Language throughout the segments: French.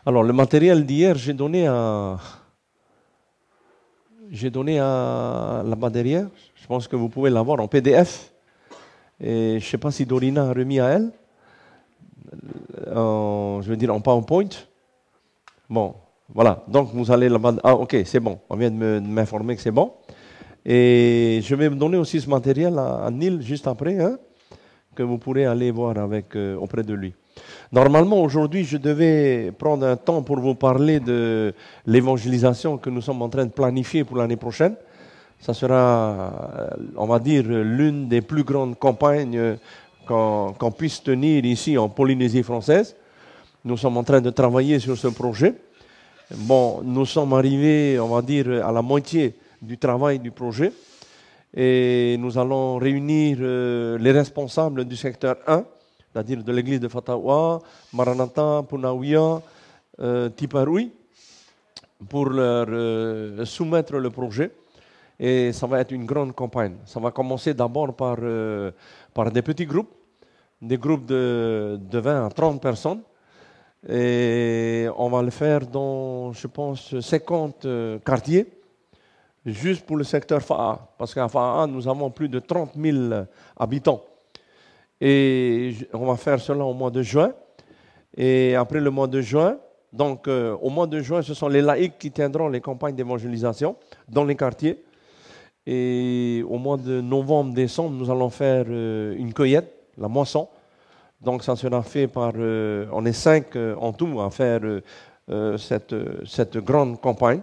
Alors, le matériel d'hier, j'ai donné à là-bas derrière. Je pense que vous pouvez l'avoir en PDF. Et je ne sais pas si Dorina a remis à elle, je veux dire en PowerPoint. Bon, voilà. Donc, vous allez là-bas. Ah, ok, c'est bon. On vient de m'informer que c'est bon. Et je vais me donner aussi ce matériel à Neil juste après, hein, que vous pourrez aller voir auprès de lui. Normalement, aujourd'hui, je devais prendre un temps pour vous parler de l'évangélisation que nous sommes en train de planifier pour l'année prochaine. Ça sera, on va dire, l'une des plus grandes campagnes qu'on puisse tenir ici en Polynésie française. Nous sommes en train de travailler sur ce projet. Bon, nous sommes arrivés, on va dire, à la moitié du travail du projet. Et nous allons réunir les responsables du secteur 1, c'est-à-dire de l'église de Fatawa, Maranatha, Punawia, Tiparui, pour leur soumettre le projet. Et ça va être une grande campagne. Ça va commencer d'abord par des petits groupes, des groupes de 20 à 30 personnes. Et on va le faire dans, je pense, 50 quartiers, juste pour le secteur Fa'a. Parce qu'à Fa'a, nous avons plus de 30 000 habitants. Et on va faire cela au mois de juin. Et après le mois de juin, donc au mois de juin, ce sont les laïcs qui tiendront les campagnes d'évangélisation dans les quartiers. Et au mois de novembre, décembre, nous allons faire une cueillette, la moisson. Donc ça sera fait par, on est 5 en tout à faire cette grande campagne.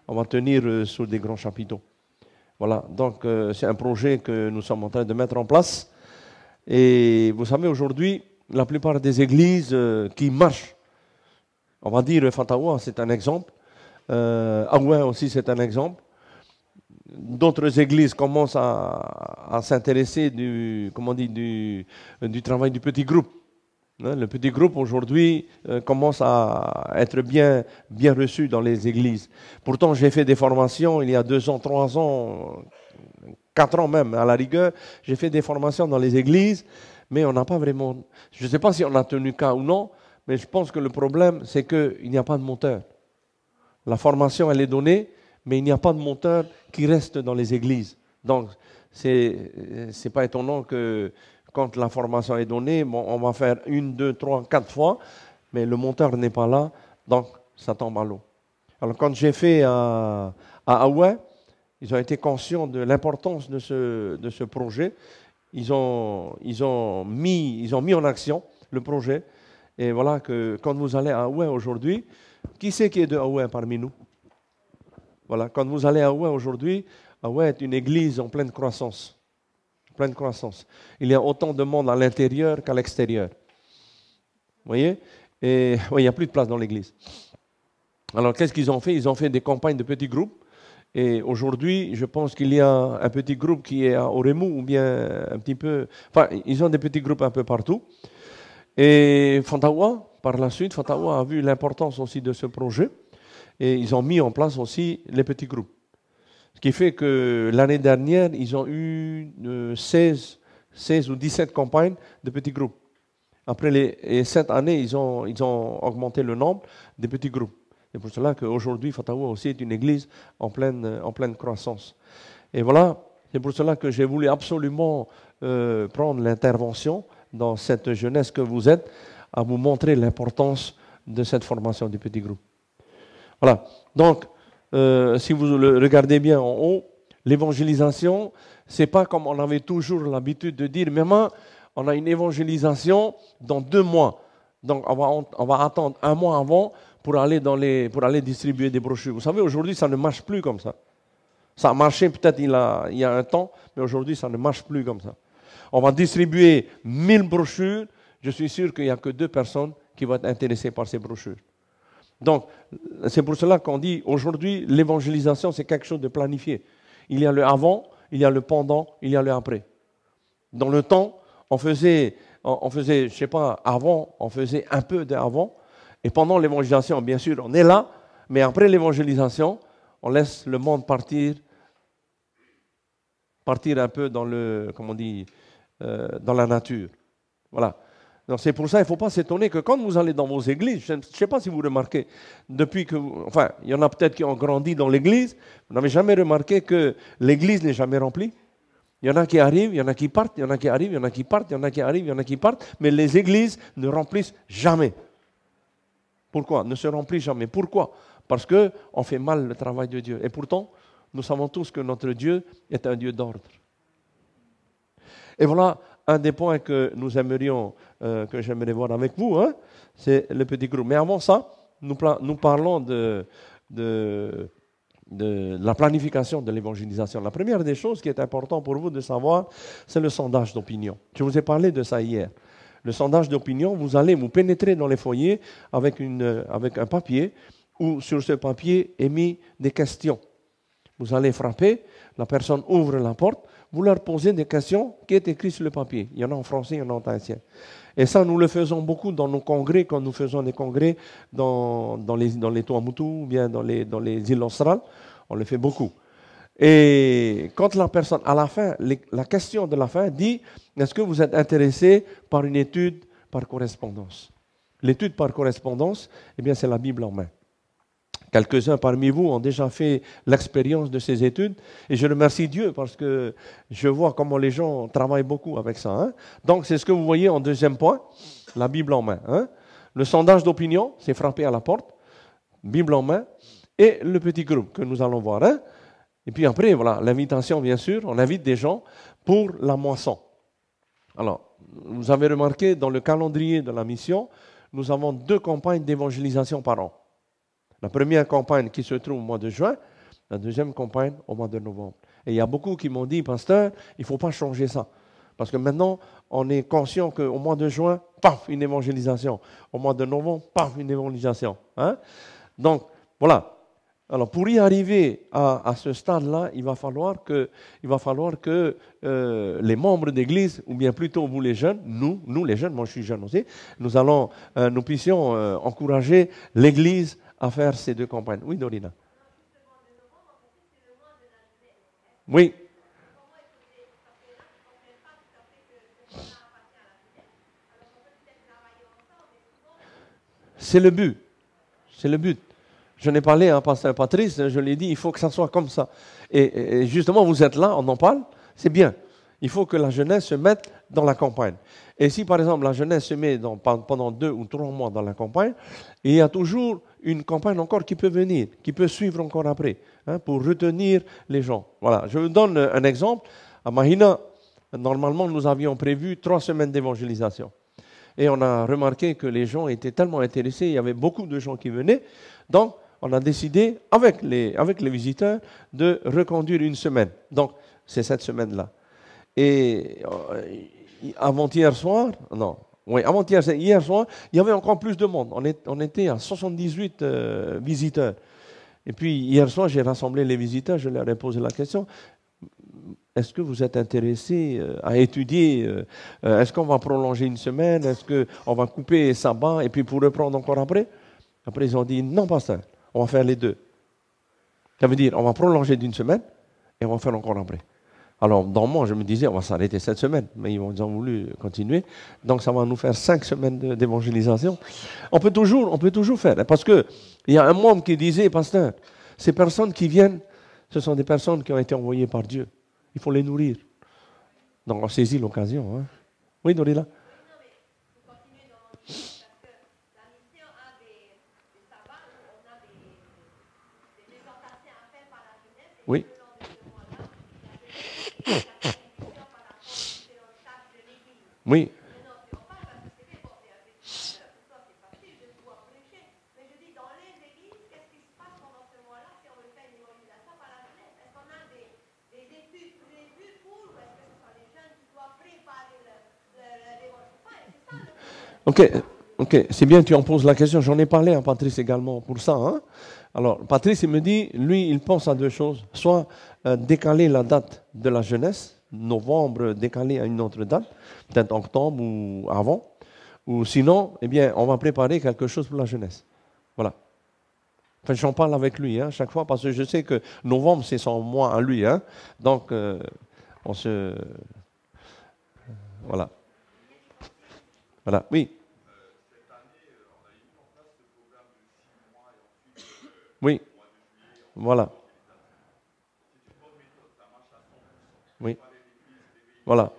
On va tenir sur des grands chapiteaux. Voilà, donc c'est un projet que nous sommes en train de mettre en place. Et vous savez, aujourd'hui, la plupart des églises qui marchent, on va dire Fatawa, c'est un exemple. Aouin aussi, c'est un exemple. D'autres églises commencent à s'intéresser du travail du petit groupe. Le petit groupe aujourd'hui commence à être bien reçu dans les églises. Pourtant, j'ai fait des formations il y a 2 ans, 3 ans, 4 ans même, à la rigueur. J'ai fait des formations dans les églises, mais on n'a pas vraiment... Je ne sais pas si on a tenu cas ou non, mais je pense que le problème, c'est qu'il n'y a pas de monteur. La formation, elle est donnée, mais il n'y a pas de monteur qui reste dans les églises. Donc, c'est pas étonnant que quand la formation est donnée, bon, on va faire 1, 2, 3, 4 fois, mais le monteur n'est pas là, donc ça tombe à l'eau. Alors, quand j'ai fait à Hawaï, ils ont été conscients de l'importance de ce projet. Ils ont mis en action le projet. Et voilà que quand vous allez à Hawaï aujourd'hui, qui c'est qui est de Hawaï parmi nous? Voilà, quand vous allez à Hawaï aujourd'hui, Hawaï est une église en pleine croissance. Pleine croissance. Il y a autant de monde à l'intérieur qu'à l'extérieur. Vous voyez? Et oui, il n'y a plus de place dans l'église. Alors, qu'est-ce qu'ils ont fait? Ils ont fait des campagnes de petits groupes. Et aujourd'hui, je pense qu'il y a un petit groupe qui est à Oremu ou bien un petit peu... Enfin, ils ont des petits groupes un peu partout. Et Fatawa, par la suite, Fatawa a vu l'importance aussi de ce projet. Et ils ont mis en place aussi les petits groupes. Ce qui fait que l'année dernière, ils ont eu 16 ou 17 campagnes de petits groupes. Après cette année, ils ont augmenté le nombre des petits groupes. C'est pour cela qu'aujourd'hui, Fatawa aussi est une église en pleine croissance. Et voilà, c'est pour cela que j'ai voulu absolument prendre l'intervention dans cette jeunesse que vous êtes, à vous montrer l'importance de cette formation du petit groupe. Voilà. Donc, si vous le regardez bien en haut, l'évangélisation, c'est pas comme on avait toujours l'habitude de dire, maman, on a une évangélisation dans 2 mois. Donc, on va attendre 1 mois avant pour aller distribuer des brochures. Vous savez, aujourd'hui, ça ne marche plus comme ça. Ça a marché peut-être il y a un temps, mais aujourd'hui, ça ne marche plus comme ça. On va distribuer 1000 brochures. Je suis sûr qu'il n'y a que 2 personnes qui vont être intéressées par ces brochures. Donc, c'est pour cela qu'on dit, aujourd'hui, l'évangélisation, c'est quelque chose de planifié. Il y a le avant, il y a le pendant, il y a le après. Dans le temps, on faisait, je sais pas, avant, on faisait un peu d'avant, et pendant l'évangélisation, bien sûr, on est là, mais après l'évangélisation, on laisse le monde partir un peu dans dans la nature. Voilà. Donc c'est pour ça, il ne faut pas s'étonner que quand vous allez dans vos églises, je ne sais pas si vous remarquez, depuis que, enfin, il y en a peut-être qui ont grandi dans l'église, vous n'avez jamais remarqué que l'église n'est jamais remplie. Il y en a qui arrivent, il y en a qui partent, il y en a qui arrivent, il y en a qui partent, il y en a qui arrivent, il y en a qui partent, mais les églises ne remplissent jamais. Pourquoi? Ne se remplissent jamais. Pourquoi? Parce qu'on fait mal le travail de Dieu. Et pourtant, nous savons tous que notre Dieu est un Dieu d'ordre. Et voilà un des points que nous aimerions, que j'aimerais voir avec vous, hein, c'est le petit groupe. Mais avant ça, nous parlons de la planification de l'évangélisation. La première des choses qui est importante pour vous de savoir, c'est le sondage d'opinion. Je vous ai parlé de ça hier. Le sondage d'opinion, vous pénétrez dans les foyers avec un papier où sur ce papier est mis des questions. Vous allez frapper, la personne ouvre la porte, vous leur posez des questions qui sont écrites sur le papier. Il y en a en français, il y en a en haïtien. Et ça, nous le faisons beaucoup dans nos congrès, quand nous faisons des congrès dans les Tuamotu ou bien dans les îles australes. On le fait beaucoup. Et quand la personne, à la fin, la question de la fin dit, est-ce que vous êtes intéressé par une étude par correspondance? L'étude par correspondance, eh bien, c'est la Bible en main. Quelques-uns parmi vous ont déjà fait l'expérience de ces études et je remercie Dieu parce que je vois comment les gens travaillent beaucoup avec ça. Hein. Donc, c'est ce que vous voyez en deuxième point, la Bible en main. Hein. Le sondage d'opinion, c'est frappé à la porte, Bible en main, et le petit groupe que nous allons voir. Hein. Et puis après, voilà, l'invitation, bien sûr, on invite des gens pour la moisson. Alors, vous avez remarqué, dans le calendrier de la mission, nous avons 2 campagnes d'évangélisation par an. La première campagne qui se trouve au mois de juin, la deuxième campagne au mois de novembre. Et il y a beaucoup qui m'ont dit, pasteur, il ne faut pas changer ça. Parce que maintenant, on est conscient qu'au mois de juin, paf, une évangélisation. Au mois de novembre, paf, une évangélisation. Hein? Donc, voilà. Alors, pour y arriver à ce stade-là, il va falloir que les membres d'église, ou bien plutôt vous les jeunes, nous les jeunes, moi je suis jeune aussi, nous puissions encourager l'église à faire ces 2 campagnes. Oui, Dorina. Oui. C'est le but. C'est le but. Je n'ai parlé à Pasteur Patrice, je lui ai dit, il faut que ça soit comme ça. Et justement, vous êtes là, on en parle, c'est bien. Il faut que la jeunesse se mette dans la campagne. Et si, par exemple, la jeunesse se met pendant 2 ou 3 mois dans la campagne, il y a toujours une campagne encore qui peut venir, qui peut suivre encore après, hein, pour retenir les gens. Voilà, je vous donne un exemple. À Mahina, normalement, nous avions prévu 3 semaines d'évangélisation. Et on a remarqué que les gens étaient tellement intéressés, il y avait beaucoup de gens qui venaient. Donc, on a décidé, avec les visiteurs, de reconduire 1 semaine. Donc, c'est cette semaine-là. Et avant-hier soir, hier soir, il y avait encore plus de monde. On était à 78 visiteurs. Et puis, hier soir, j'ai rassemblé les visiteurs, je leur ai posé la question. Est-ce que vous êtes intéressés à étudier? Est-ce qu'on va prolonger 1 semaine? Est-ce qu'on va couper sabbat et puis pour reprendre encore après? Après, ils ont dit, non, pasteur, on va faire les 2. Ça veut dire, on va prolonger d'1 semaine et on va faire encore après. Alors, dans moi, je me disais, on va s'arrêter cette semaine, mais ils ont voulu continuer. Donc, ça va nous faire 5 semaines d'évangélisation. On peut toujours faire, parce qu'il y a un membre qui disait, pasteur, ces personnes qui viennent, ce sont des personnes qui ont été envoyées par Dieu. Il faut les nourrir. Donc, on saisit l'occasion. Hein. Oui, Dorila? Oui. Oui. Ok, c'est bien que tu en poses la question. J'en ai parlé à Patrice également pour ça. Hein. Alors, Patrice, il me dit, lui, il pense à 2 choses. Soit décaler la date de la jeunesse, novembre, décaler à une autre date, peut-être octobre ou avant. Ou sinon, eh bien, on va préparer quelque chose pour la jeunesse. Voilà. Enfin, j'en parle avec lui, hein, chaque fois, parce que je sais que novembre, c'est son mois à lui. Hein. Donc, on se... voilà. Voilà, oui. Oui, voilà. Oui, voilà.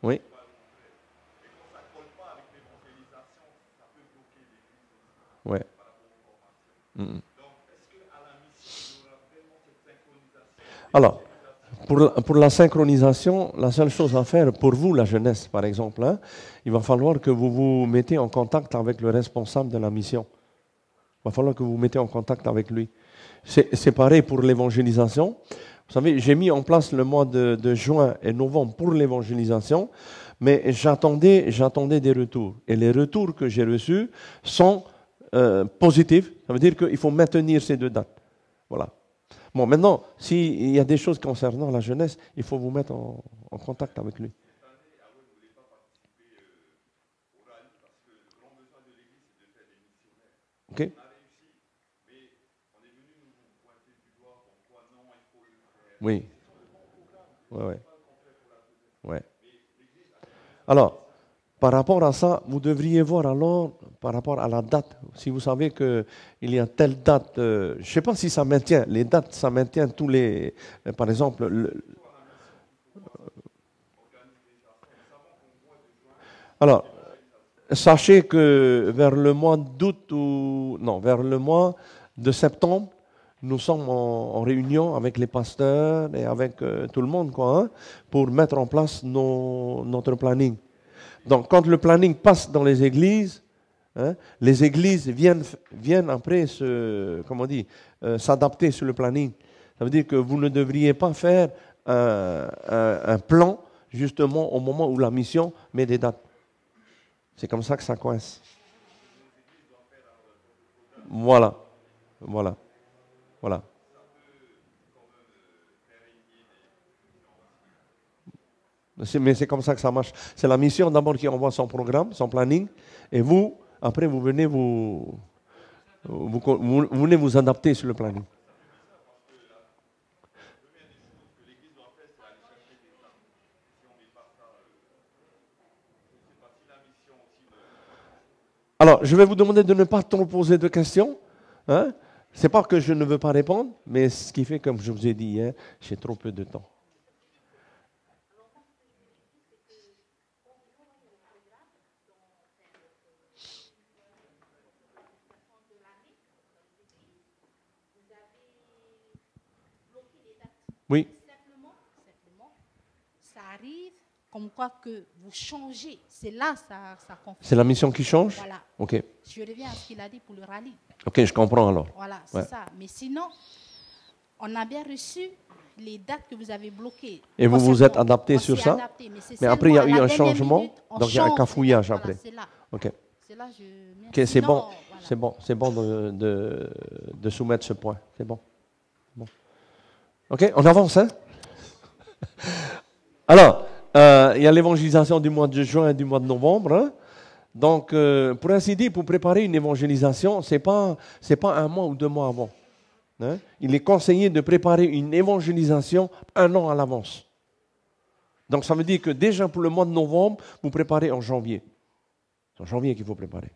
Oui. Ouais. Mhm. Alors, pour la synchronisation, la seule chose à faire pour vous, la jeunesse, par exemple, hein, il va falloir que vous vous mettez en contact avec le responsable de la mission. Il va falloir que vous vous mettez en contact avec lui. C'est pareil pour l'évangélisation. Vous savez, j'ai mis en place le mois de juin et novembre pour l'évangélisation, mais j'attendais des retours. Et les retours que j'ai reçus sont positifs. Ça veut dire qu'il faut maintenir ces deux dates. Voilà. Bon, maintenant, s'il y a des choses concernant la jeunesse, il faut vous mettre en contact avec lui. OK? Oui. Ouais, ouais. Ouais. Alors, par rapport à ça, vous devriez voir alors, par rapport à la date, si vous savez qu'il y a telle date, je ne sais pas si ça maintient, les dates, ça maintient tous les, par exemple, alors, sachez que vers le mois d'août ou, non, vers le mois de septembre, nous sommes en réunion avec les pasteurs et avec tout le monde, quoi, hein, pour mettre en place notre planning. Donc, quand le planning passe dans les églises, hein, les églises viennent après comment on dit, s'adapter sur le planning. Ça veut dire que vous ne devriez pas faire un plan justement au moment où la mission met des dates. C'est comme ça que ça coince. Voilà, voilà, voilà. Mais c'est comme ça que ça marche. C'est la mission d'abord qui envoie son programme, son planning, et vous, après, vous venez vous venez vous adapter sur le planning. Alors, je vais vous demander de ne pas trop poser de questions. Hein? Ce n'est pas que je ne veux pas répondre, mais ce qui fait, comme je vous ai dit hier, j'ai trop peu de temps. Oui, Ça arrive comme quoi que vous changez. C'est là ça c'est la confirme. mission qui change. Voilà. Ok, Je reviens à ce qu'il a dit pour le rallye. ok, je comprends alors. Voilà, c'est Ouais. ça. Mais sinon, on a bien reçu les dates que vous avez bloquées. Et vous vous êtes adapté On sur s'est ça. adapté, mais c'est Mais après, il y a seulement eu à la un dernière changement, minute, on donc il y a un change. cafouillage Voilà, après. c'est là. Ok, C'est là, je... ok, c'est Sinon, bon, voilà. c'est bon de soumettre ce point. C'est bon. Bon. Ok, on avance, hein? Alors, il y a l'évangélisation du mois de juin et du mois de novembre. Hein? Donc, pour ainsi dire, pour préparer une évangélisation, c'est pas un mois ou 2 mois avant. Hein? Il est conseillé de préparer une évangélisation 1 an à l'avance. Donc, ça veut dire que déjà pour le mois de novembre, vous préparez en janvier. C'est en janvier qu'il faut préparer.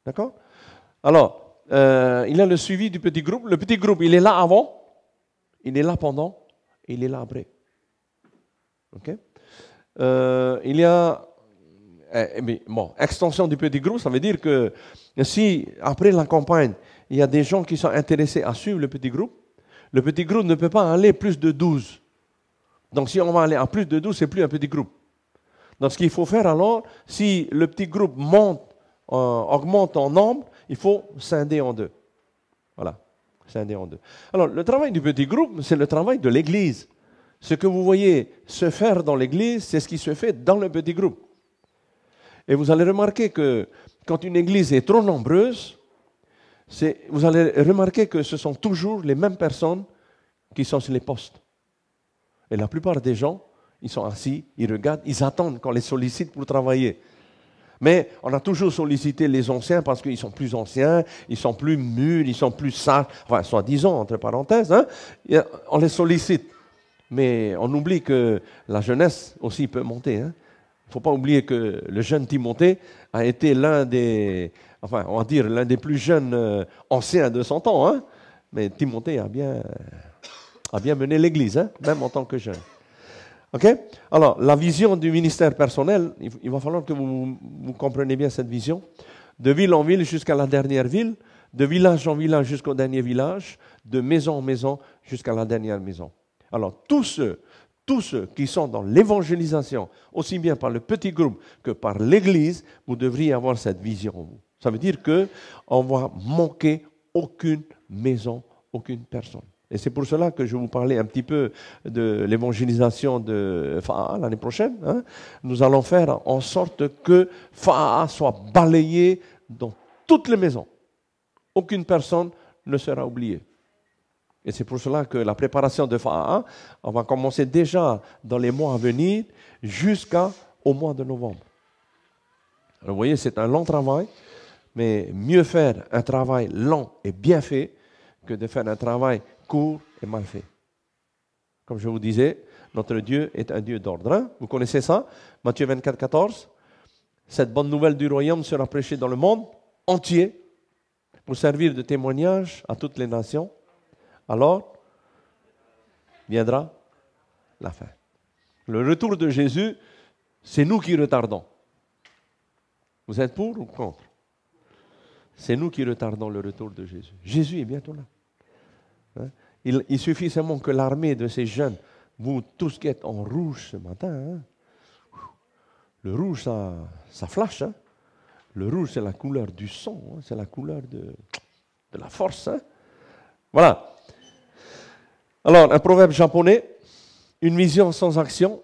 D'accord? Alors, il y a le suivi du petit groupe. Le petit groupe, il est là avant, il est là pendant, et il est là après. Ok? Il y a extension du petit groupe, ça veut dire que si après la campagne, il y a des gens qui sont intéressés à suivre le petit groupe ne peut pas aller plus de 12. Donc si on va aller à plus de 12, c'est plus un petit groupe. Donc ce qu'il faut faire alors, si le petit groupe augmente en nombre, il faut scinder en deux. Voilà, scinder en deux. Alors le travail du petit groupe, c'est le travail de l'Église. Ce que vous voyez se faire dans l'Église, c'est ce qui se fait dans le petit groupe. Et vous allez remarquer que quand une Église est trop nombreuse, vous allez remarquer que ce sont toujours les mêmes personnes qui sont sur les postes. Et la plupart des gens, ils sont assis, ils regardent, ils attendent qu'on les sollicite pour travailler. Mais on a toujours sollicité les anciens parce qu'ils sont plus anciens, ils sont plus mûrs, ils sont plus sages, enfin, soi-disant, entre parenthèses, hein, on les sollicite. Mais on oublie que la jeunesse aussi peut monter. Hein. Il ne faut pas oublier que le jeune Timothée a été l'un des, enfin, on va dire, l'un des plus jeunes anciens de son temps. Hein. Mais Timothée a bien mené l'Église, hein, même en tant que jeune. OK? Alors, la vision du ministère personnel, il va falloir que vous compreniez bien cette vision. De ville en ville jusqu'à la dernière ville, de village en village jusqu'au dernier village, de maison en maison jusqu'à la dernière maison. Alors, tous ceux qui sont dans l'évangélisation, aussi bien par le petit groupe que par l'Église, vous devriez avoir cette vision. Ça veut dire qu'on ne va manquer aucune maison, aucune personne. Et c'est pour cela que je vais vous parler un petit peu de l'évangélisation de FAA l'année prochaine. Hein. Nous allons faire en sorte que FAA soit balayé dans toutes les maisons. Aucune personne ne sera oubliée. Et c'est pour cela que la préparation de FAA, on va commencer déjà dans les mois à venir jusqu'au mois de novembre. Alors vous voyez, c'est un long travail, mais mieux faire un travail lent et bien fait que de faire un travail court et mal fait. Comme je vous disais, notre Dieu est un Dieu d'ordre. Hein? Vous connaissez ça? Matthieu 24, 14. Cette bonne nouvelle du royaume sera prêchée dans le monde entier pour servir de témoignage à toutes les nations. Alors, viendra la fin. Le retour de Jésus, c'est nous qui retardons. Vous êtes pour ou contre? C'est nous qui retardons le retour de Jésus. Jésus est bientôt là. Hein? Il suffit seulement que l'armée de ces jeunes, vous tous qui êtes en rouge ce matin, hein? Le rouge, ça flash. Hein? Le rouge, c'est la couleur du sang, hein? C'est la couleur de la force. Hein? Voilà. Alors, un proverbe japonais, une vision sans action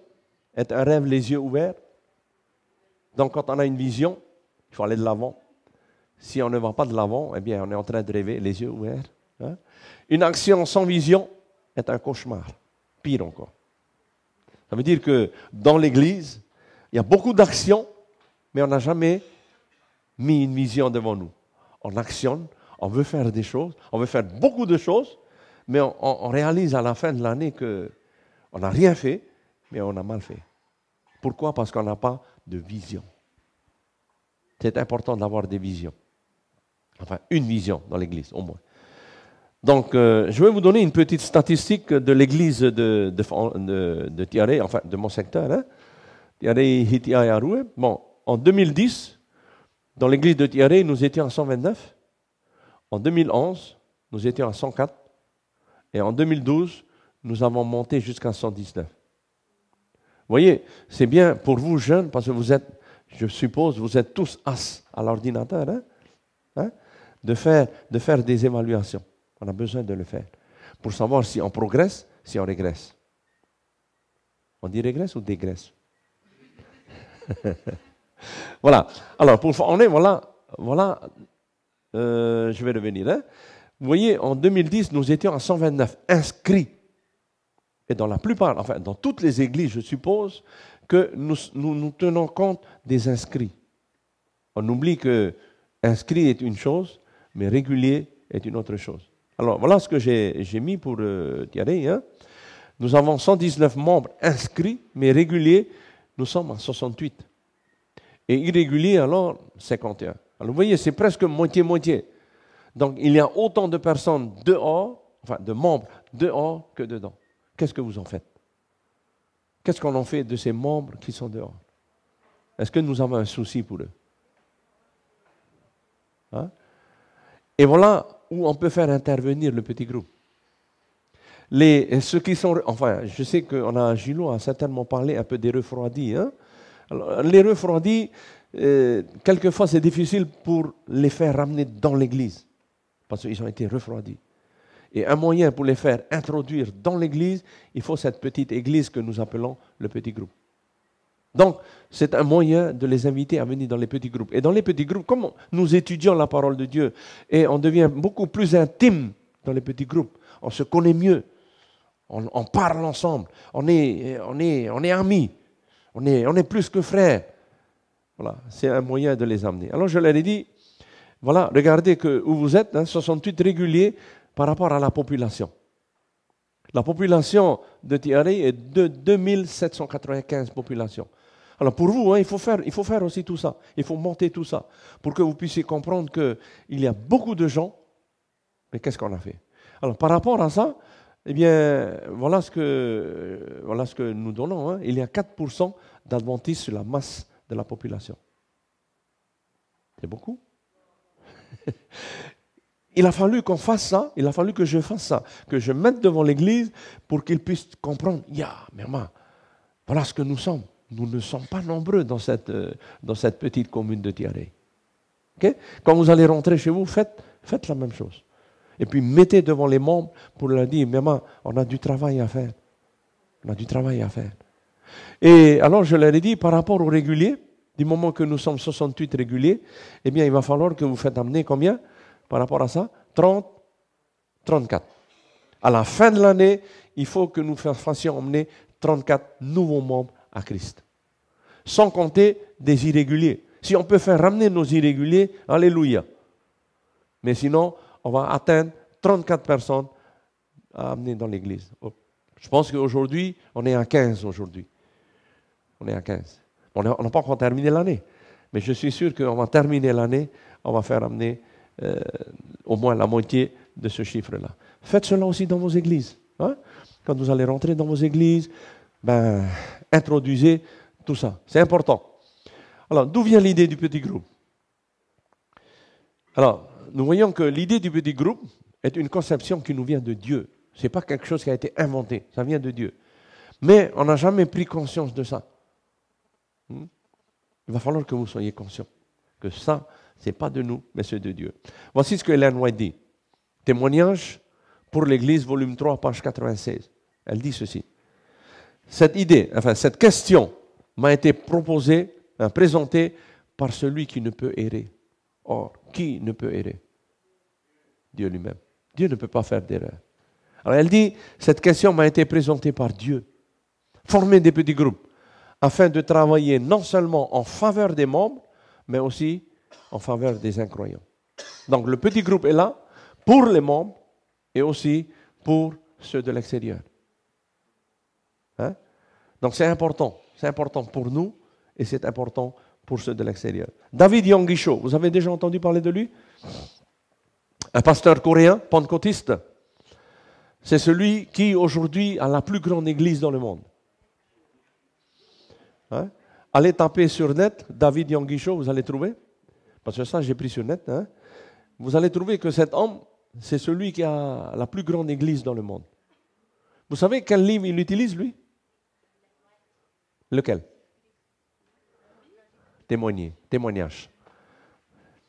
est un rêve les yeux ouverts. Donc, quand on a une vision, il faut aller de l'avant. Si on ne va pas de l'avant, eh bien, on est en train de rêver les yeux ouverts. Hein? Une action sans vision est un cauchemar. Pire encore. Ça veut dire que dans l'Église, il y a beaucoup d'actions, mais on n'a jamais mis une vision devant nous. On actionne, on veut faire des choses, on veut faire beaucoup de choses, mais on réalise à la fin de l'année qu'on n'a rien fait, mais on a mal fait. Pourquoi? Parce qu'on n'a pas de vision. C'est important d'avoir des visions. Enfin, une vision dans l'Église, au moins. Donc, je vais vous donner une petite statistique de l'Église de Tiare, enfin, de mon secteur. Hein? Tiare, Hitia et Aroué. Bon, en 2010, dans l'Église de Tiare, nous étions à 129. En 2011, nous étions à 104. Et en 2012, nous avons monté jusqu'à 119. Vous voyez, c'est bien pour vous jeunes, parce que vous êtes, je suppose, vous êtes tous as à l'ordinateur, hein? Hein? De faire des évaluations. On a besoin de le faire pour savoir si on progresse, si on régresse. On dit régresse ou dégraisse? Voilà. Alors, pour on est, voilà, je vais revenir. Hein? Vous voyez, en 2010, nous étions à 129 inscrits. Et dans la plupart, enfin, dans toutes les églises, je suppose, que nous tenons compte des inscrits. On oublie que inscrit est une chose, mais régulier est une autre chose. Alors, voilà ce que j'ai mis pour Tiare. Hein. Nous avons 119 membres inscrits, mais réguliers, nous sommes à 68. Et irréguliers, alors, 51. Alors, vous voyez, c'est presque moitié-moitié. Donc, il y a autant de personnes dehors, enfin, de membres dehors que dedans. Qu'est-ce que vous en faites? Qu'est-ce qu'on en fait de ces membres qui sont dehors? Est-ce que nous avons un souci pour eux? Hein? Et voilà où on peut faire intervenir le petit groupe. Ceux qui sont, enfin, je sais que Gilot a certainement parlé un peu des refroidis. Hein? Alors, les refroidis, quelquefois c'est difficile pour les faire ramener dans l'église, parce qu'ils ont été refroidis. Et un moyen pour les faire introduire dans l'église, il faut cette petite église que nous appelons le petit groupe. Donc, c'est un moyen de les inviter à venir dans les petits groupes. Et dans les petits groupes, comme nous étudions la parole de Dieu, et on devient beaucoup plus intime dans les petits groupes, on se connaît mieux, on parle ensemble, on est amis, on est plus que frères. Voilà, c'est un moyen de les amener. Alors je leur ai dit, voilà, regardez où vous êtes, hein, 68 réguliers par rapport à la population. La population de Tiare est de 2795 populations. Alors pour vous, hein, il faut faire aussi tout ça. Il faut monter tout ça pour que vous puissiez comprendre qu'il y a beaucoup de gens. Mais qu'est-ce qu'on a fait? Alors par rapport à ça, eh bien, voilà ce que nous donnons. Hein. Il y a 4% d'adventistes sur la masse de la population. C'est beaucoup. Il a fallu qu'on fasse ça, il a fallu que je fasse ça, que je mette devant l'Église pour qu'ils puissent comprendre. Mais voilà ce que nous sommes. Nous ne sommes pas nombreux dans cette petite commune de Tiare. Okay? Quand vous allez rentrer chez vous, faites la même chose. Et puis mettez devant les membres pour leur dire, maman, on a du travail à faire. On a du travail à faire. Et alors je leur ai dit, par rapport aux réguliers, du moment que nous sommes 68 réguliers, eh bien il va falloir que vous faites amener combien par rapport à ça? 34. À la fin de l'année, il faut que nous fassions emmener 34 nouveaux membres à Christ. Sans compter des irréguliers. Si on peut faire ramener nos irréguliers, alléluia. Mais sinon, on va atteindre 34 personnes à amener dans l'église. Je pense qu'aujourd'hui, on est à 15 aujourd'hui. On est à 15. On n'a pas encore terminé l'année. Mais je suis sûr qu'on va terminer l'année, on va faire amener au moins la moitié de ce chiffre-là. Faites cela aussi dans vos églises. Hein? Quand vous allez rentrer dans vos églises, introduisez tout ça. C'est important. Alors, d'où vient l'idée du petit groupe? Alors, nous voyons que l'idée du petit groupe est une conception qui nous vient de Dieu. Ce n'est pas quelque chose qui a été inventé, ça vient de Dieu. Mais on n'a jamais pris conscience de ça. Il va falloir que vous soyez conscients que ça, ce n'est pas de nous, mais c'est de Dieu. Voici ce que Ellen White dit. Témoignage pour l'Église, volume 3, page 96. Elle dit ceci. Cette question m'a été présentée par celui qui ne peut errer. Or, qui ne peut errer? Dieu lui-même. Dieu ne peut pas faire d'erreur. Alors elle dit, cette question m'a été présentée par Dieu. Former des petits groupes afin de travailler non seulement en faveur des membres, mais aussi en faveur des incroyants. Donc le petit groupe est là pour les membres et aussi pour ceux de l'extérieur. Hein? Donc c'est important pour nous et c'est important pour ceux de l'extérieur. David Yonggi-cho, vous avez déjà entendu parler de lui? Un pasteur coréen, pentecôtiste. C'est celui qui aujourd'hui a la plus grande église dans le monde. Hein? Allez taper sur net, David Yonggi-cho, vous allez trouver. Parce que ça, j'ai pris sur net. Hein? Vous allez trouver que cet homme, c'est celui qui a la plus grande église dans le monde. Vous savez quel livre il utilise, lui? Lequel? Témoignage.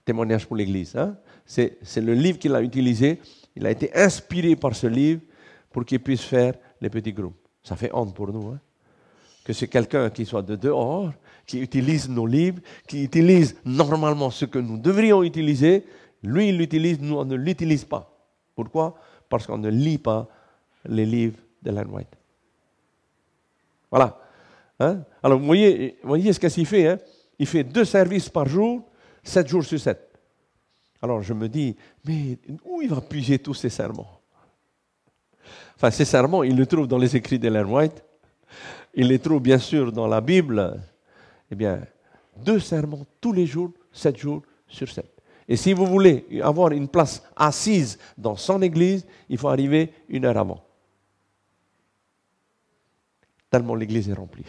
Témoignage pour l'Église. Hein? C'est le livre qu'il a utilisé. Il a été inspiré par ce livre pour qu'il puisse faire les petits groupes. Ça fait honte pour nous. Hein? Que c'est quelqu'un qui soit de dehors, qui utilise nos livres, qui utilise normalement ce que nous devrions utiliser. Lui, il l'utilise, nous, on ne l'utilise pas. Pourquoi? Parce qu'on ne lit pas les livres d'Ellen White. Voilà. Hein? Alors, vous voyez ce qu'il fait. Hein? Il fait 2 services par jour, 7 jours sur 7. Alors, je me dis, mais où il va puiser tous ces sermons? Enfin, ces sermons, il les trouve dans les écrits d'Ellen White. Il les trouve, bien sûr, dans la Bible. Eh bien, 2 sermons tous les jours, 7 jours sur 7. Et si vous voulez avoir une place assise dans son église, il faut arriver 1 heure avant. Tellement l'église est remplie.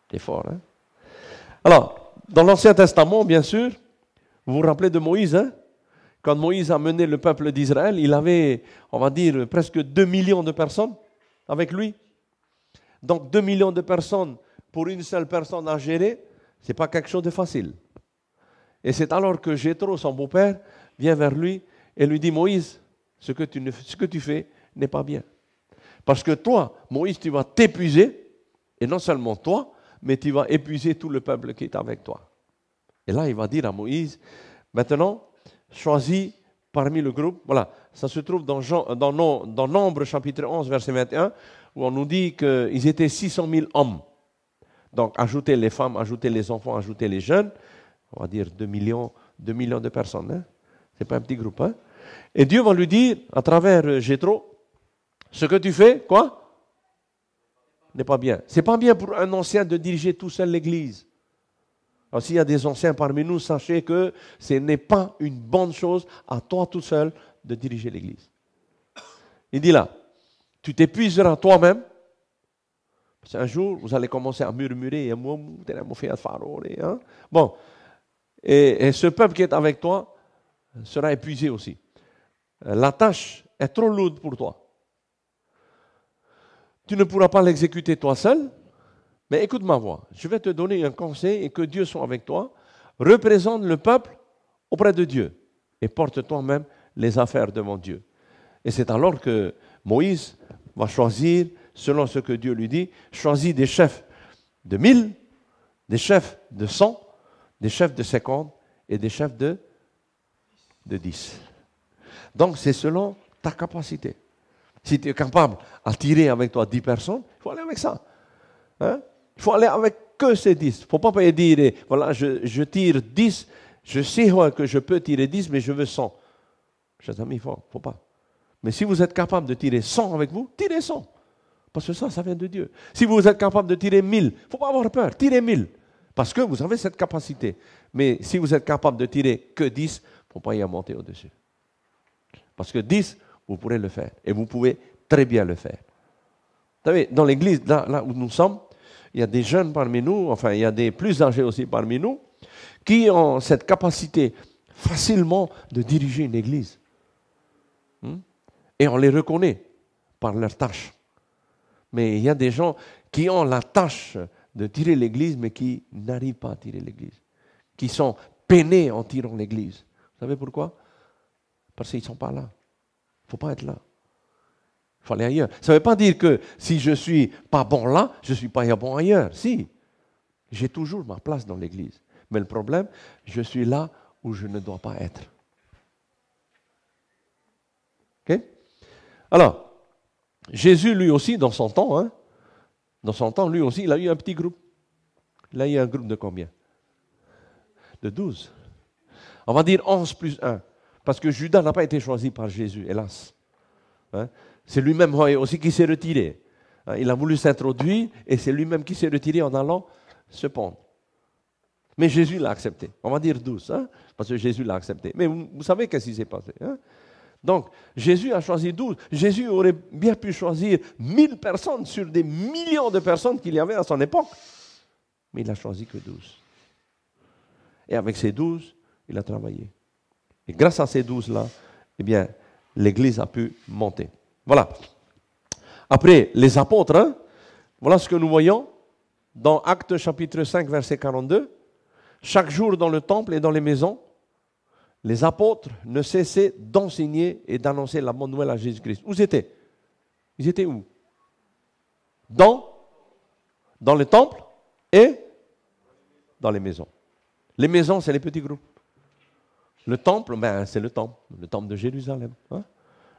C'est fort, hein? Alors, dans l'Ancien Testament, bien sûr, vous vous rappelez de Moïse, hein? Quand Moïse a mené le peuple d'Israël, il avait, on va dire, presque 2 millions de personnes avec lui. Donc 2 millions de personnes pour une seule personne à gérer, ce n'est pas quelque chose de facile. Et c'est alors que Jéthro, son beau-père, vient vers lui et lui dit, Moïse, ce que tu fais n'est pas bien. Parce que toi, Moïse, tu vas t'épuiser, et non seulement toi, mais tu vas épuiser tout le peuple qui est avec toi. Et là, il va dire à Moïse, maintenant, choisis parmi le groupe. Voilà, ça se trouve dans Nombre chapitre 11, verset 21, où on nous dit qu'ils étaient 600 000 hommes. Donc, ajoutez les femmes, ajoutez les enfants, ajoutez les jeunes, on va dire 2 millions de personnes. Hein? Ce n'est pas un petit groupe. Hein? Et Dieu va lui dire, à travers Jéthro, ce que tu fais, quoi? N'est pas bien. Ce n'est pas bien pour un ancien de diriger tout seul l'église. Alors, s'il y a des anciens parmi nous, sachez que ce n'est pas une bonne chose à toi tout seul de diriger l'église. Il dit là, tu t'épuiseras toi-même. Parce qu'un jour, vous allez commencer à murmurer. Hein? Bon. Et ce peuple qui est avec toi sera épuisé aussi. La tâche est trop lourde pour toi. Tu ne pourras pas l'exécuter toi seul, mais écoute ma voix. Je vais te donner un conseil et que Dieu soit avec toi. Représente le peuple auprès de Dieu et porte toi-même les affaires devant Dieu. Et c'est alors que Moïse va choisir, selon ce que Dieu lui dit, choisit des chefs de 1000, des chefs de 100, des chefs de 50 et des chefs de 10. Donc c'est selon ta capacité. Si tu es capable à tirer avec toi 10 personnes, il faut aller avec ça. Hein? Il faut aller avec que ces 10. Il ne faut pas dire, voilà, je tire 10, je sais que je peux tirer 10, mais je veux 100. Chers amis, il ne faut pas. Mais si vous êtes capable de tirer 100 avec vous, tirez 100. Parce que ça vient de Dieu. Si vous êtes capable de tirer 1000, il ne faut pas avoir peur, tirez 1000. Parce que vous avez cette capacité. Mais si vous êtes capable de tirer que 10, il ne faut pas y monter au-dessus. Parce que 10, vous pourrez le faire. Et vous pouvez très bien le faire. Vous savez, dans l'église, là où nous sommes, il y a des jeunes parmi nous, enfin il y a des plus âgés aussi parmi nous, qui ont cette capacité facilement de diriger une église. Et on les reconnaît par leurs tâches. Mais il y a des gens qui ont la tâche de tirer l'église, mais qui n'arrivent pas à tirer l'église. Qui sont peinés en tirant l'église. Vous savez pourquoi? Parce qu'ils ne sont pas là. Il ne faut pas être là. Il faut aller ailleurs. Ça ne veut pas dire que si je ne suis pas bon là, je ne suis pas bon ailleurs. Si. J'ai toujours ma place dans l'église. Mais le problème, je suis là où je ne dois pas être. OK? Alors, Jésus, lui aussi, dans son temps, lui aussi, il a eu un petit groupe. Il a eu un groupe de combien? De 12. On va dire 11 plus 1. Parce que Judas n'a pas été choisi par Jésus, hélas. Hein? C'est lui-même aussi qui s'est retiré. Il a voulu s'introduire et c'est lui-même qui s'est retiré en allant se pendre. Mais Jésus l'a accepté. On va dire 12, hein? Parce que Jésus l'a accepté. Mais vous savez qu'est-ce qui s'est passé. Hein? Donc, Jésus a choisi 12. Jésus aurait bien pu choisir 1000 personnes sur des millions de personnes qu'il y avait à son époque. Mais il n'a choisi que 12. Et avec ces 12, il a travaillé. Et grâce à ces 12-là, eh bien, l'Église a pu monter. Voilà. Après, les apôtres, hein, voilà ce que nous voyons dans Actes chapitre 5, verset 42. Chaque jour dans le temple et dans les maisons, les apôtres ne cessaient d'enseigner et d'annoncer la bonne nouvelle à Jésus-Christ. Où ils étaient? Ils étaient où? Dans le temple et dans les maisons. Les maisons, c'est les petits groupes. Le temple, c'est le temple de Jérusalem. Hein?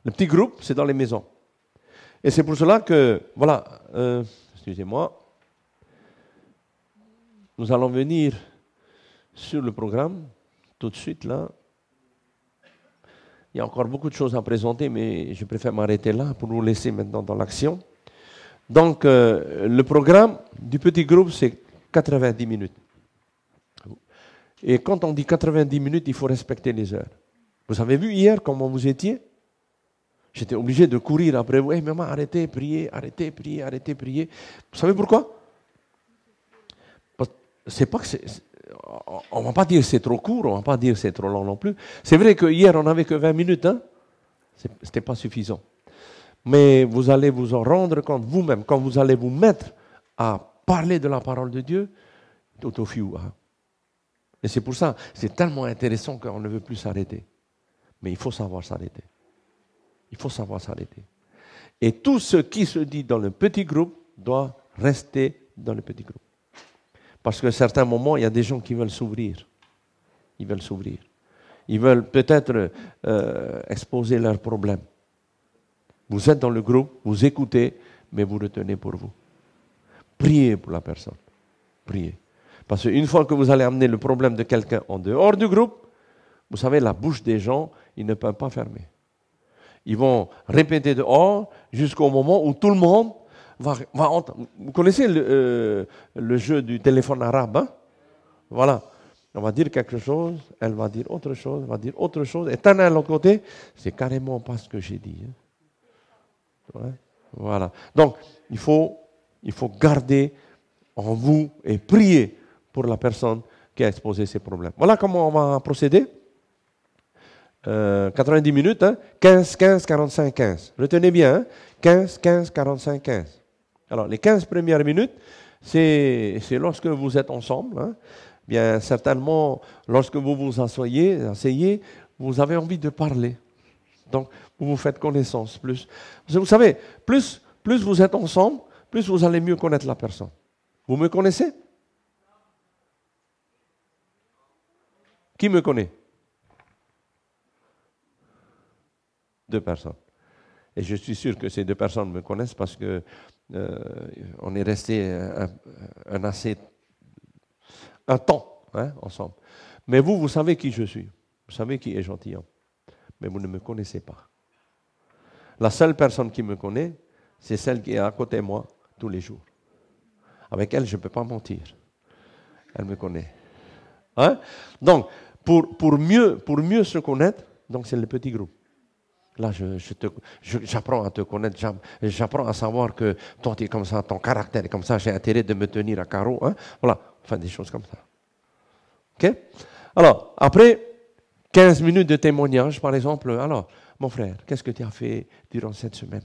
Le petit groupe, c'est dans les maisons. Et c'est pour cela que, voilà, excusez-moi, nous allons venir sur le programme, tout de suite là. Il y a encore beaucoup de choses à présenter, mais je préfère m'arrêter là pour vous laisser maintenant dans l'action. Donc, le programme du petit groupe, c'est 90 minutes. Et quand on dit 90 minutes, il faut respecter les heures. Vous avez vu hier comment vous étiez? J'étais obligé de courir après vous. Hey, maman, arrêtez, priez, arrêtez, priez, arrêtez, priez. Vous savez pourquoi? C'est pas que on ne va pas dire que c'est trop court, on ne va pas dire que c'est trop long non plus. C'est vrai que hier, on n'avait que 20 minutes. Hein? Ce n'était pas suffisant. Mais vous allez vous en rendre compte vous-même, quand vous allez vous mettre à parler de la parole de Dieu, tout au fiou. Hein? Et c'est pour ça, c'est tellement intéressant qu'on ne veut plus s'arrêter. Mais il faut savoir s'arrêter. Il faut savoir s'arrêter. Et tout ce qui se dit dans le petit groupe doit rester dans le petit groupe. Parce qu'à certains moments, il y a des gens qui veulent s'ouvrir. Ils veulent s'ouvrir. Ils veulent peut-être exposer leurs problèmes. Vous êtes dans le groupe, vous écoutez, mais vous retenez pour vous. Priez pour la personne. Priez. Parce qu'une fois que vous allez amener le problème de quelqu'un en dehors du groupe, vous savez, la bouche des gens, ils ne peuvent pas fermer. Ils vont répéter dehors jusqu'au moment où tout le monde va entendre. Vous connaissez le jeu du téléphone arabe, hein? Voilà. On va dire quelque chose, elle va dire autre chose, elle va dire autre chose. Et tant à l'autre côté, c'est carrément pas ce que j'ai dit. Hein? Ouais. Voilà. Donc, il faut garder en vous et prier pour la personne qui a exposé ses problèmes. Voilà comment on va procéder. 90 minutes, hein? 15, 15, 45, 15. Retenez bien, hein? 15, 15, 45, 15. Alors, les 15 premières minutes, c'est lorsque vous êtes ensemble. Hein? Bien, certainement, lorsque vous vous asseyez, vous avez envie de parler. Donc, vous vous faites connaissance plus. Vous savez, plus vous êtes ensemble, plus vous allez mieux connaître la personne. Vous me connaissez? Qui me connaît? 2 personnes. Et je suis sûr que ces 2 personnes me connaissent parce que on est resté un temps, hein, ensemble. Mais vous savez qui je suis. Vous savez qui est gentilhomme. Mais vous ne me connaissez pas. La seule personne qui me connaît, c'est celle qui est à côté de moi tous les jours. Avec elle, je ne peux pas mentir. Elle me connaît. Hein? Donc, pour mieux se connaître, donc c'est le petit groupe. Là, j'apprends à te connaître, j'apprends à savoir que toi, tu es comme ça, ton caractère est comme ça, j'ai intérêt de me tenir à carreau. Hein? Voilà, enfin des choses comme ça. OK? Alors, après 15 minutes de témoignage, par exemple, alors, mon frère, qu'est-ce que tu as fait durant cette semaine?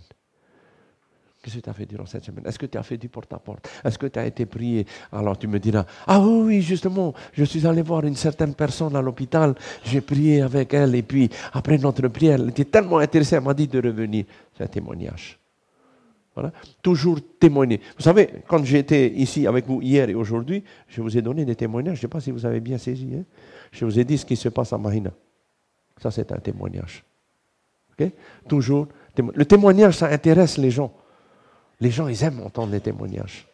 Qu'est-ce que tu as fait durant cette semaine? Est-ce que tu as fait du porte-à-porte? Est-ce que tu as été prié? Alors tu me diras, ah oui, justement, je suis allé voir une certaine personne à l'hôpital, j'ai prié avec elle, et puis après notre prière, elle était tellement intéressée, elle m'a dit de revenir. C'est un témoignage. Voilà. Toujours témoigner. Vous savez, quand j'étais ici avec vous hier et aujourd'hui, je vous ai donné des témoignages, je ne sais pas si vous avez bien saisi. Hein? Je vous ai dit ce qui se passe à Mahina. Ça, c'est un témoignage. Okay? Toujours. Le témoignage, ça intéresse les gens. Les gens, ils aiment entendre les témoignages.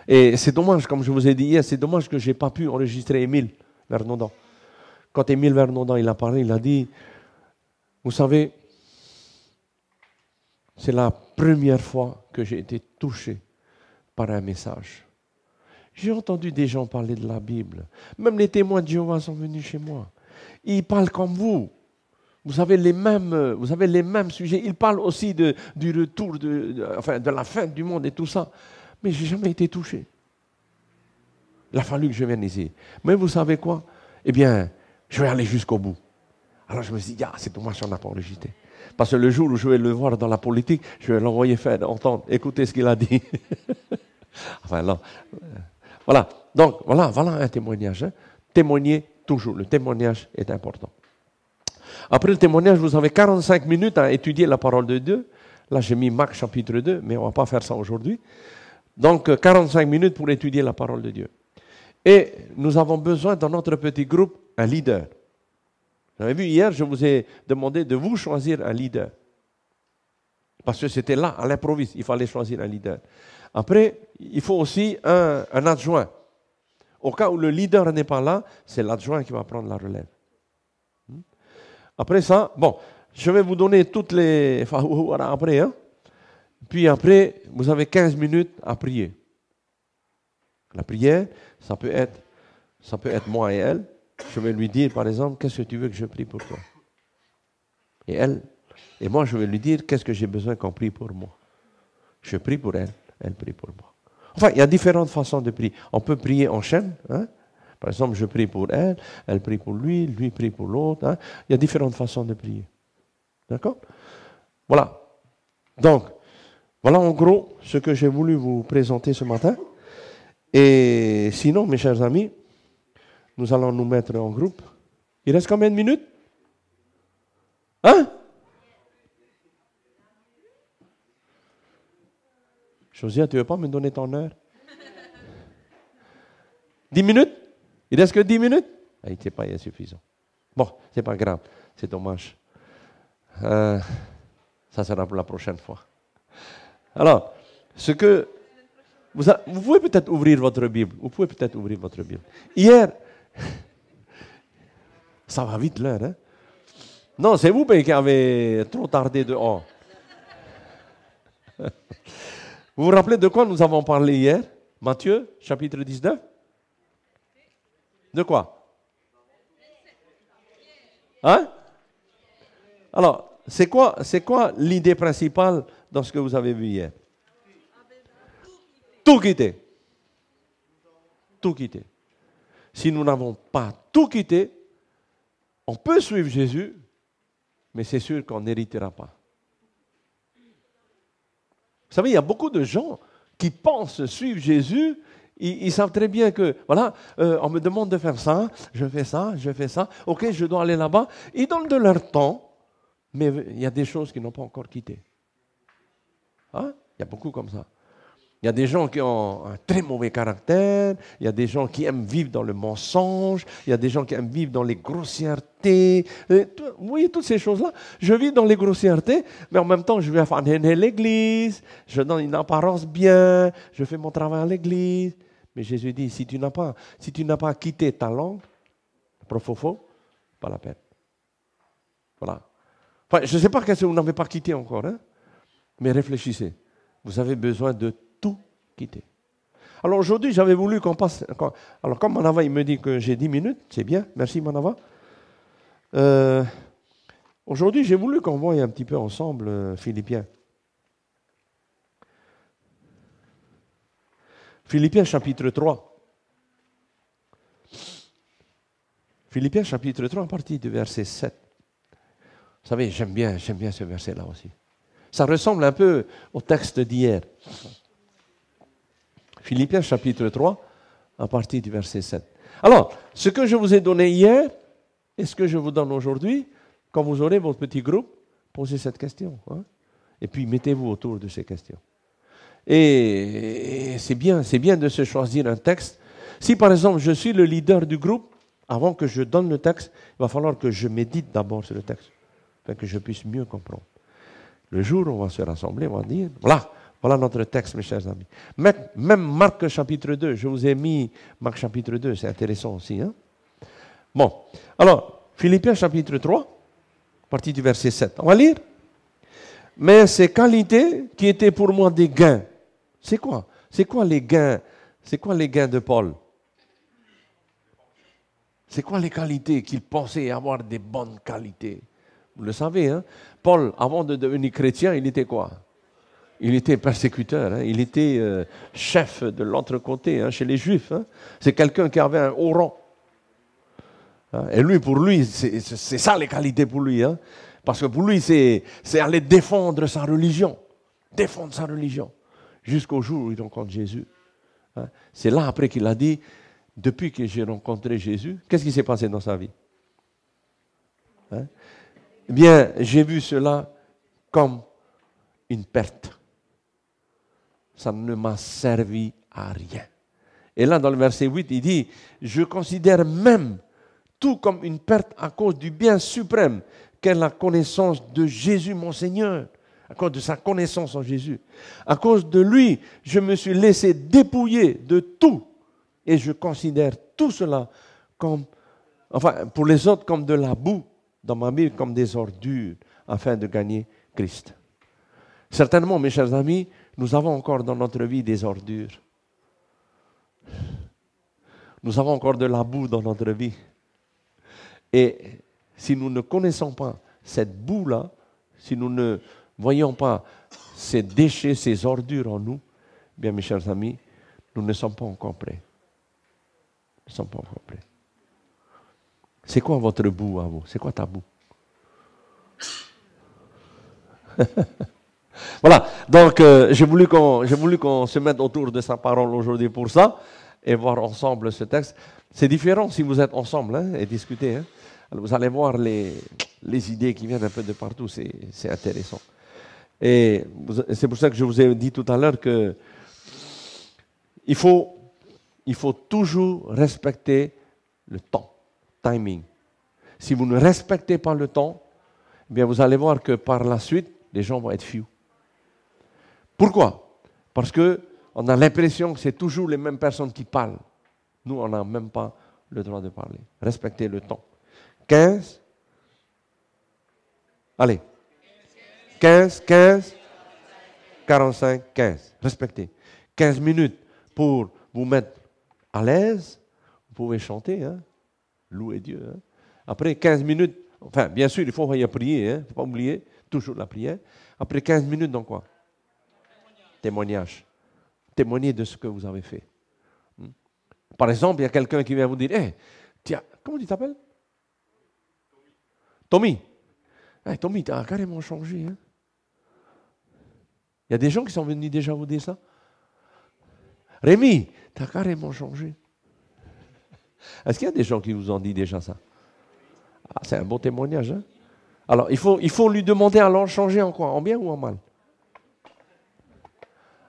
Et c'est dommage, comme je vous ai dit hier, c'est dommage que je n'ai pas pu enregistrer Émile Vernondan. Quand Émile Vernondan il a parlé, il a dit, vous savez, c'est la première fois que j'ai été touché par un message. J'ai entendu des gens parler de la Bible. Même les témoins de Jéhovah sont venus chez moi. Ils parlent comme vous. Vous avez les mêmes sujets. Ils parlent aussi du retour, de la fin du monde et tout ça. Mais je n'ai jamais été touché. Il a fallu que je vienne ici. Mais vous savez quoi? Eh bien, je vais aller jusqu'au bout. Alors je me suis dit, c'est dommage qu'on n'a pas enregistré. Parce que le jour où je vais le voir dans la politique, je vais l'envoyer faire entendre, écouter ce qu'il a dit. Enfin, là, voilà. Donc, voilà un témoignage. Hein. Témoigner toujours. Le témoignage est important. Après le témoignage, vous avez 45 minutes à étudier la parole de Dieu. Là, j'ai mis Marc chapitre 2, mais on ne va pas faire ça aujourd'hui. Donc, 45 minutes pour étudier la parole de Dieu. Et nous avons besoin, dans notre petit groupe, un leader. Vous avez vu, hier, je vous ai demandé de vous choisir un leader. Parce que c'était là, à l'improviste, il fallait choisir un leader. Après, il faut aussi un adjoint. Au cas où le leader n'est pas là, c'est l'adjoint qui va prendre la relève. Après ça, bon, je vais vous donner toutes les... Enfin, après, hein. Puis après, vous avez 15 minutes à prier. La prière, ça peut être moi et elle. Je vais lui dire, par exemple, qu'est-ce que tu veux que je prie pour toi? Et moi, je vais lui dire, qu'est-ce que j'ai besoin qu'on prie pour moi? Je prie pour elle, elle prie pour moi. Enfin, il y a différentes façons de prier. On peut prier en chaîne, hein? Par exemple, je prie pour elle, elle prie pour lui prie pour l'autre. Hein? Il y a différentes façons de prier. D'accord? Voilà. Donc, voilà en gros ce que j'ai voulu vous présenter ce matin. Et sinon, mes chers amis, nous allons nous mettre en groupe. Il reste combien de minutes? Hein? Josiane, tu ne veux pas me donner ton heure? 10 minutes? Il reste que 10 minutes? Il n'était pas insuffisant. Bon, ce n'est pas grave, c'est dommage. Ça sera pour la prochaine fois. Alors, Vous pouvez peut-être ouvrir votre Bible. Vous pouvez peut-être ouvrir votre Bible. Hier, ça va vite l'heure, hein? Non, c'est vous qui avez trop tardé dehors. Vous vous rappelez de quoi nous avons parlé hier? Matthieu, chapitre 19? De quoi? Hein? Alors, c'est quoi l'idée principale dans ce que vous avez vu hier? Tout quitter. Tout quitter. Si nous n'avons pas tout quitté, on peut suivre Jésus, mais c'est sûr qu'on n'héritera pas. Vous savez, il y a beaucoup de gens qui pensent suivre Jésus. Ils savent très bien que, voilà, on me demande de faire ça, je fais ça, ok, je dois aller là-bas. Ils donnent de leur temps, mais il y a des choses qu'ils n'ont pas encore quittées. Hein? Il y a beaucoup comme ça. Il y a des gens qui ont un très mauvais caractère, il y a des gens qui aiment vivre dans le mensonge, il y a des gens qui aiment vivre dans les grossièretés. Vous voyez toutes ces choses-là. Je vis dans les grossièretés, mais en même temps, je vais à l'église, je donne une apparence bien, je fais mon travail à l'église. Mais Jésus dit, si tu n'as pas quitté ta langue, profofo, pas la peine. Voilà. Enfin, je ne sais pas qu'est-ce que vous n'avez pas quitté encore, hein? Mais réfléchissez. Vous avez besoin de tout quitter. Alors aujourd'hui, j'avais voulu qu'on passe... Alors comme Manava, il me dit que j'ai 10 minutes, c'est bien, merci Manava. Aujourd'hui, j'ai voulu qu'on voie un petit peu ensemble Philippiens. Philippiens chapitre 3. Philippiens chapitre 3, à partir du verset 7. Vous savez, j'aime bien ce verset-là aussi. Ça ressemble un peu au texte d'hier. Philippiens chapitre 3, à partir du verset 7. Alors, ce que je vous ai donné hier, et ce que je vous donne aujourd'hui, quand vous aurez votre petit groupe, posez cette question. Hein? Et puis, mettez-vous autour de ces questions. Et c'est bien de se choisir un texte. Si, par exemple, je suis le leader du groupe, avant que je donne le texte, il va falloir que je médite d'abord sur le texte, afin que je puisse mieux comprendre. Le jour où on va se rassembler, on va dire, voilà notre texte, mes chers amis. Même Marc chapitre 2, je vous ai mis Marc chapitre 2, c'est intéressant aussi. Hein? Bon, alors, Philippiens chapitre 3, partie du verset 7. On va lire. Mais ces qualités qui étaient pour moi des gains, c'est quoi? C'est quoi les gains? C'est quoi les gains de Paul? C'est quoi les qualités qu'il pensait avoir des bonnes qualités? Vous le savez, hein? Paul, avant de devenir chrétien, il était quoi? Il était persécuteur, hein? Il était chef de l'autre côté, hein, chez les Juifs. Hein? C'est quelqu'un qui avait un haut rang. Hein? Et lui, pour lui, c'est ça les qualités pour lui. Hein? Parce que pour lui, c'est aller défendre sa religion. Défendre sa religion. Jusqu'au jour où il rencontre Jésus. Hein? C'est là après qu'il a dit, depuis que j'ai rencontré Jésus, qu'est-ce qui s'est passé dans sa vie? Hein? Eh bien, j'ai vu cela comme une perte. Ça ne m'a servi à rien. Et là, dans le verset 8, il dit, je considère même tout comme une perte à cause du bien suprême qu'est la connaissance de Jésus, mon Seigneur. À cause de sa connaissance en Jésus. À cause de lui, je me suis laissé dépouiller de tout. Et je considère tout cela comme, enfin, pour les autres comme de la boue, dans ma Bible comme des ordures, afin de gagner Christ. Certainement, mes chers amis, nous avons encore dans notre vie des ordures. Nous avons encore de la boue dans notre vie. Et si nous ne connaissons pas cette boue-là, si nous ne voyons pas ces déchets, ces ordures en nous, bien mes chers amis, nous ne sommes pas encore prêts. Nous ne sommes pas encore prêts. C'est quoi votre boue à vous? C'est quoi ta boue? Voilà, donc j'ai voulu qu'on se mette autour de sa parole aujourd'hui pour ça et voir ensemble ce texte. C'est différent si vous êtes ensemble hein, et discuter. Hein. Alors, vous allez voir les idées qui viennent un peu de partout, c'est intéressant. Et c'est pour ça que je vous ai dit tout à l'heure que il faut toujours respecter le temps, timing. Si vous ne respectez pas le temps, eh bien vous allez voir que par la suite, les gens vont être few. Pourquoi? Parce que On a l'impression que c'est toujours les mêmes personnes qui parlent. Nous, on n'a même pas le droit de parler. Respectez le temps. 15. Allez. 15, 15, 45, 15. Respectez. 15 minutes pour vous mettre à l'aise. Vous pouvez chanter, hein? Louer Dieu. Hein? Après 15 minutes, enfin, bien sûr, il faut prier. Il ne faut pas oublier, toujours la prière. Après 15 minutes, donc quoi? Témoignage. Témoignez de ce que vous avez fait. Par exemple, il y a quelqu'un qui vient vous dire, hey, tiens, comment tu t'appelles? Tommy. Hey, Tommy, tu as carrément changé. Hein? Il y a des gens qui sont venus déjà vous dire ça. Rémi, tu as carrément changé. Est-ce qu'il y a des gens qui vous ont dit déjà ça? Ah, c'est un bon témoignage. Hein? Alors, il faut lui demander alors changer en quoi? En bien ou en mal?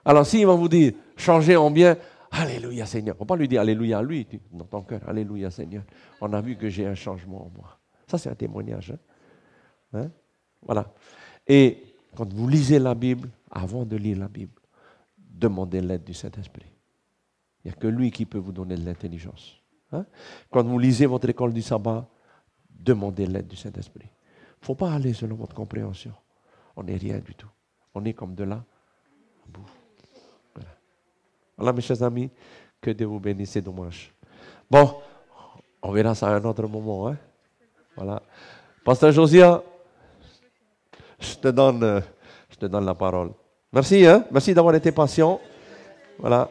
Alors, s'il va vous dire changer en bien, Alléluia Seigneur. Il ne faut pas lui dire Alléluia à lui, dans ton cœur. Alléluia Seigneur. On a vu que j'ai un changement en moi. Ça, c'est un témoignage. Hein? Hein? Voilà. Et quand vous lisez la Bible, avant de lire la Bible, demandez l'aide du Saint-Esprit. Il n'y a que lui qui peut vous donner de l'intelligence. Hein? Quand vous lisez votre école du sabbat, demandez l'aide du Saint-Esprit. Il ne faut pas aller selon votre compréhension. On n'est rien du tout. On est comme de là à bout. Voilà. Voilà, mes chers amis, que Dieu vous bénisse, c'est dommage. Bon, on verra ça à un autre moment. Hein? Voilà. Pasteur Josiah, je te donne la parole. Merci, hein? Merci d'avoir été patient. Voilà.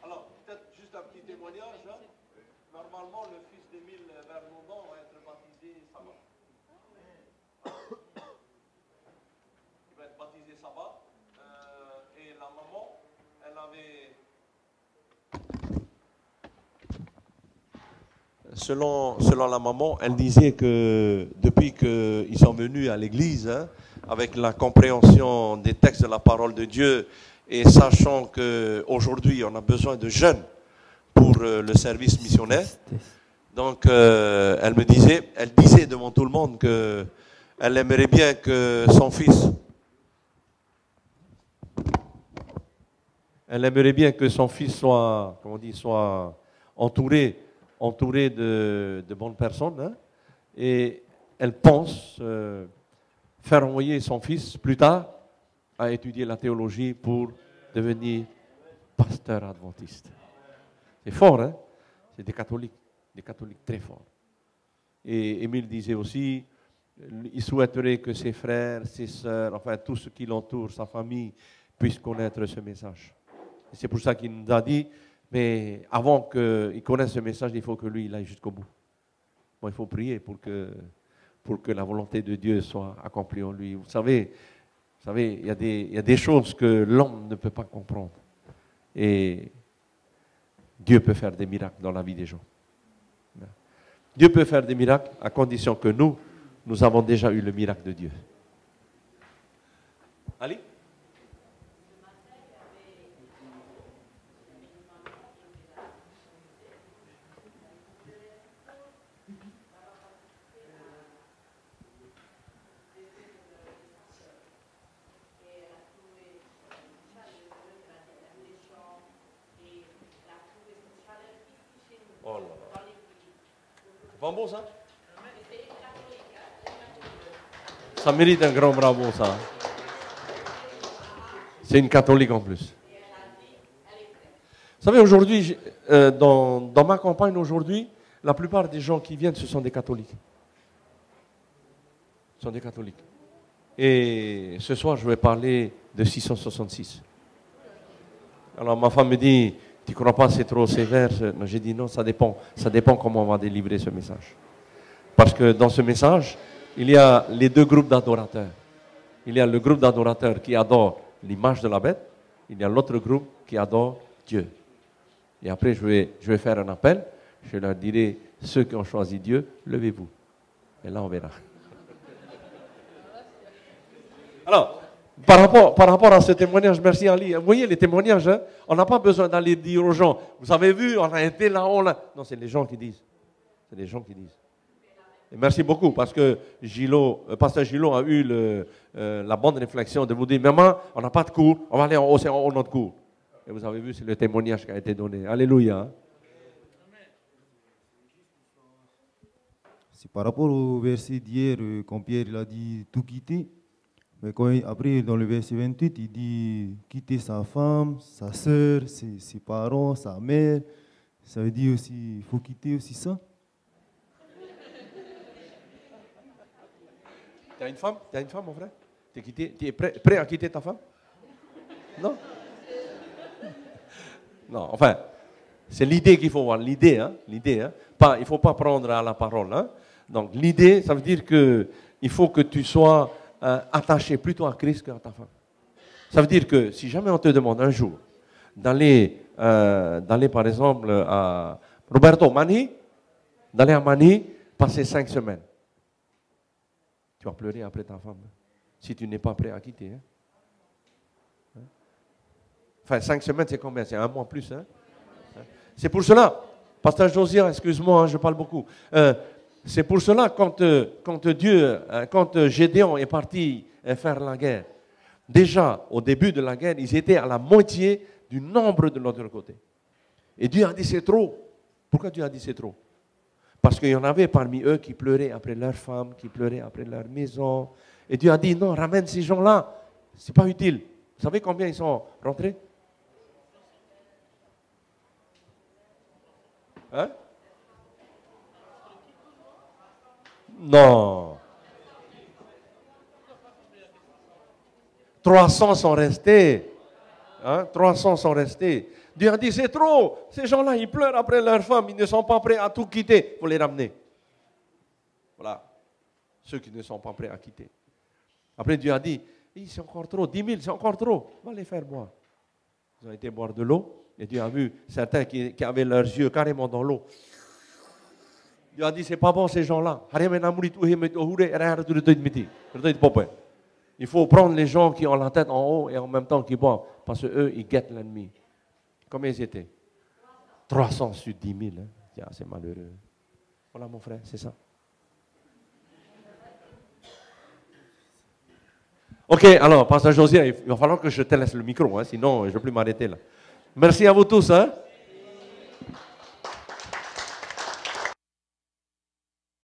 Alors, peut-être juste un petit témoignage. Hein? Normalement, le fils d'Émile Vermondon va être baptisé sabbat. Il va être baptisé sabbat. Et la maman, elle avait... Selon la maman, elle disait que depuis qu'ils sont venus à l'église, hein, avec la compréhension des textes de la parole de Dieu, et sachant qu'aujourd'hui, on a besoin de jeunes pour le service missionnaire, donc elle disait devant tout le monde qu'elle aimerait bien que son fils... Elle aimerait bien que son fils soit, soit entouré de bonnes personnes. Hein, et elle pense faire envoyer son fils plus tard à étudier la théologie pour devenir pasteur adventiste. C'est fort, hein? C'est des catholiques très forts. Et Émile disait aussi, il souhaiterait que ses frères, ses sœurs, enfin tout ce qui l'entoure, sa famille, puissent connaître ce message. Et c'est pour ça qu'il nous a dit, mais avant qu'il connaisse ce message, il faut que lui, il aille jusqu'au bout. Bon, il faut prier pour que la volonté de Dieu soit accomplie en lui. Vous savez, il y a des choses que l'homme ne peut pas comprendre. Et Dieu peut faire des miracles dans la vie des gens. Dieu peut faire des miracles à condition que nous avons déjà eu le miracle de Dieu. Ali? Oh là là. C'est pas bon ça? Ça mérite un grand bravo ça. C'est une catholique en plus. Vous savez, aujourd'hui, dans ma campagne aujourd'hui, la plupart des gens qui viennent, ce sont des catholiques. Ce sont des catholiques. Et ce soir, je vais parler de 666. Alors ma femme me dit, tu ne crois pas c'est trop sévère? J'ai dit non, ça dépend. Ça dépend comment on va délivrer ce message. Parce que dans ce message, il y a les deux groupes d'adorateurs. Il y a le groupe d'adorateurs qui adore l'image de la bête. Il y a l'autre groupe qui adore Dieu. Et après, je vais faire un appel. Je leur dirai, ceux qui ont choisi Dieu, levez-vous. Et là, on verra. Alors, Par rapport à ce témoignage, merci Ali. Vous voyez les témoignages, hein, on n'a pas besoin d'aller dire aux gens, vous avez vu, on a été là-haut, là. Non, c'est les gens qui disent. C'est les gens qui disent. Et merci beaucoup parce que Pasteur Gilo a eu la bonne réflexion de vous dire, maman, on n'a pas de cours, on va aller en haut, c'est en haut notre cours. Et vous avez vu, c'est le témoignage qui a été donné. Alléluia. Hein. C'est par rapport au verset d'hier, quand Pierre il a dit tout quitter. Mais après, dans le verset 28, il dit quitter sa femme, sa sœur, ses parents, sa mère. Ça veut dire aussi, il faut quitter aussi ça. Tu as une femme? Tu as une femme, mon frère? Tu es prêt à quitter ta femme? Non? Non, enfin, c'est l'idée qu'il faut voir. L'idée, hein? L'idée, hein? Il ne faut pas prendre à la parole. Hein? Donc, l'idée, ça veut dire qu'il faut que tu sois attaché plutôt à Christ qu'à ta femme. Ça veut dire que si jamais on te demande un jour d'aller par exemple, à Roberto Mani, d'aller à Mani, passer 5 semaines. Tu vas pleurer après ta femme, si tu n'es pas prêt à quitter. Hein? Enfin, 5 semaines, c'est combien? C'est 1 mois plus. Hein? C'est pour cela, Pasteur Josiah, excuse-moi, hein, je parle beaucoup. C'est pour cela, quand Gédéon est parti faire la guerre, déjà, au début de la guerre, ils étaient à la moitié du nombre de l'autre côté. Et Dieu a dit, c'est trop. Pourquoi Dieu a dit, c'est trop? Parce qu'il y en avait parmi eux qui pleuraient après leur femme, qui pleuraient après leur maison. Et Dieu a dit, non, ramène ces gens-là, ce n'est pas utile. Vous savez combien ils sont rentrés? Hein? Non. 300 sont restés. Hein? 300 sont restés. Dieu a dit, c'est trop. Ces gens-là, ils pleurent après leur femme. Ils ne sont pas prêts à tout quitter. Il faut les ramener. Voilà. Ceux qui ne sont pas prêts à quitter. Après, Dieu a dit, c'est encore trop. 10 000, c'est encore trop. On va les faire boire. Ils ont été boire de l'eau. Et Dieu a vu certains qui avaient leurs yeux carrément dans l'eau. Dieu a dit, c'est pas bon ces gens-là. Il faut prendre les gens qui ont la tête en haut et en même temps qui boivent. Parce qu'eux, ils guettent l'ennemi. Combien ils étaient? 300 sur 10 000. Hein? C'est malheureux. Voilà mon frère, c'est ça. Ok, alors, Pasteur Josiah, il va falloir que je te laisse le micro, hein, sinon je ne vais plus m'arrêter là. Merci à vous tous. Hein?